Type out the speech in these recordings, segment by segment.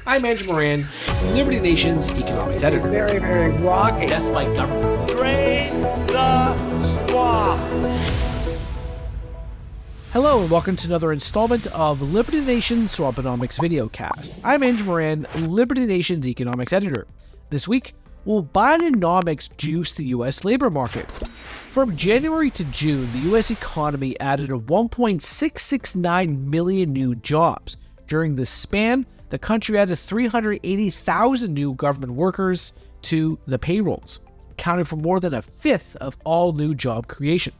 I'm Andrew Moran, Liberty Nation's economics editor. Very, very rocky. Death by government. Drain the swamp. Hello and welcome to another installment of Liberty Nation's Swamponomics videocast. I'm Andrew Moran, Liberty Nation's economics editor. This week, will Bidenomics juice the U.S. labor market? From January to June, the U.S. economy added 1.669 million new jobs. During this span, the country added 380,000 new government workers to the payrolls, accounting for more than a fifth of all new job creation.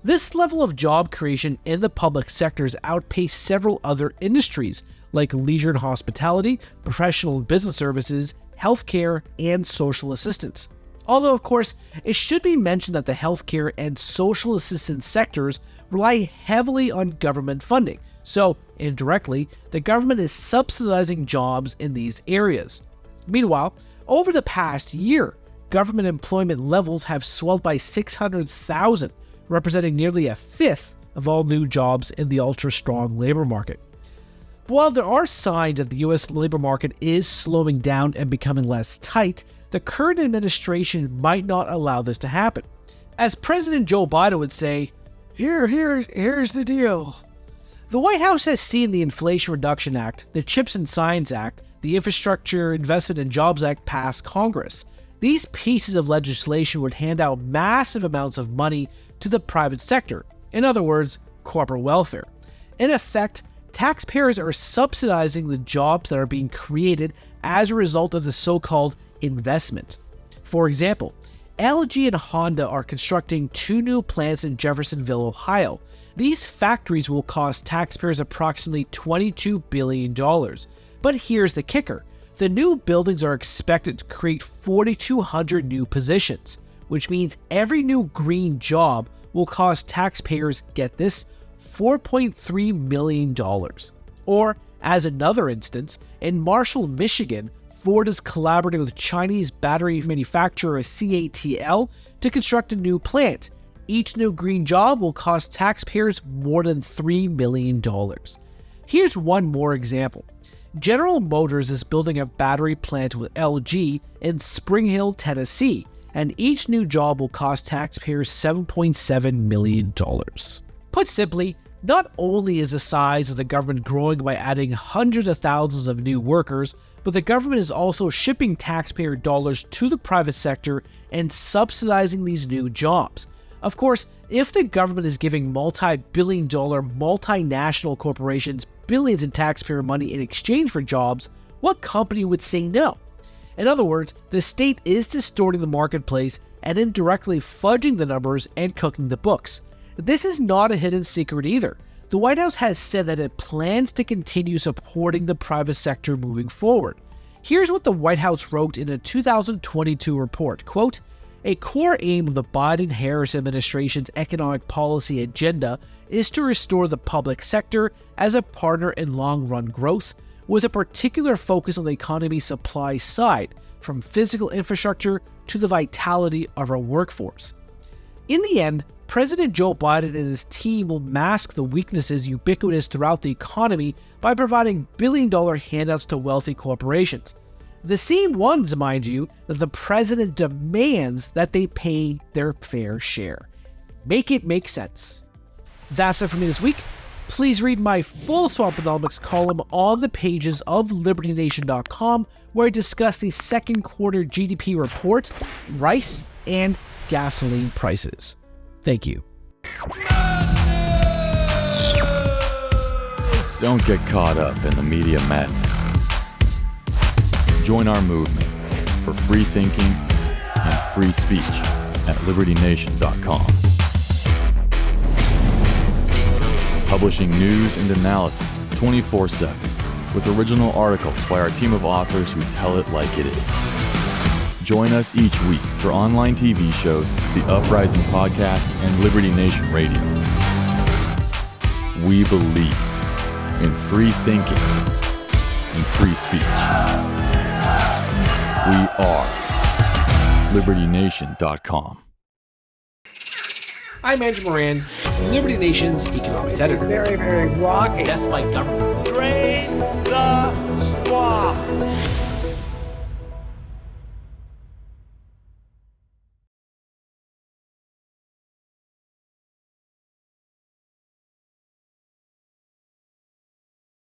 This level of job creation in the public sectors outpaced several other industries like leisure and hospitality, professional and business services, healthcare, and social assistance. Although, of course, it should be mentioned that the healthcare and social assistance sectors rely heavily on government funding, so indirectly, the government is subsidizing jobs in these areas. Meanwhile, over the past year, government employment levels have swelled by 600,000, representing nearly a fifth of all new jobs in the ultra-strong labor market. But while there are signs that the U.S. labor market is slowing down and becoming less tight, the current administration might not allow this to happen. As President Joe Biden would say, here's the deal. The White House has seen the Inflation Reduction Act, the CHIPS and Science Act, the Infrastructure Investment and Jobs Act pass Congress. These pieces of legislation would hand out massive amounts of money to the private sector, in other words, corporate welfare. In effect, taxpayers are subsidizing the jobs that are being created as a result of the so-called investment. For example, LG and Honda are constructing 2 new plants in Jeffersonville, Ohio. These factories will cost taxpayers approximately $22 billion. But here's the kicker. The new buildings are expected to create 4,200 new positions, which means every new green job will cost taxpayers, get this, $4.3 million. Or, as another instance, in Marshall, Michigan, Ford is collaborating with Chinese battery manufacturer CATL to construct a new plant. Each new green job will cost taxpayers more than $3 million. Here's one more example. General Motors is building a battery plant with LG in Spring Hill, Tennessee, and each new job will cost taxpayers $7.7 million. Put simply, not only is the size of the government growing by adding hundreds of thousands of new workers, but the government is also shipping taxpayer dollars to the private sector and subsidizing these new jobs. Of course, if the government is giving multi-billion-dollar multinational corporations billions in taxpayer money in exchange for jobs, what company would say no? In other words, the state is distorting the marketplace and indirectly fudging the numbers and cooking the books. This is not a hidden secret either. The White House has said that it plans to continue supporting the private sector moving forward. Here's what the White House wrote in a 2022 report, quote, "A core aim of the Biden-Harris administration's economic policy agenda is to restore the public sector as a partner in long-run growth, with a particular focus on the economy's supply side, from physical infrastructure to the vitality of our workforce." In the end, President Joe Biden and his team will mask the weaknesses ubiquitous throughout the economy by providing billion-dollar handouts to wealthy corporations. The same ones, mind you, that the president demands that they pay their fair share. Make it make sense. That's it for me this week. Please read my full Swamponomics column on the pages of LibertyNation.com, where I discuss the second quarter GDP report, rice, and gasoline prices. Thank you. Don't get caught up in the media madness. Join our movement for free thinking and free speech at LibertyNation.com. Publishing news and analysis 24/7 with original articles by our team of authors who tell it like it is. Join us each week for online TV shows, The Uprising Podcast, and Liberty Nation Radio. We believe in free thinking and free speech. We are LibertyNation.com. I'm Andrew Moran, Liberty Nation's economics editor. Very, very rocky. Death by government. Drain the swamp. Swamp.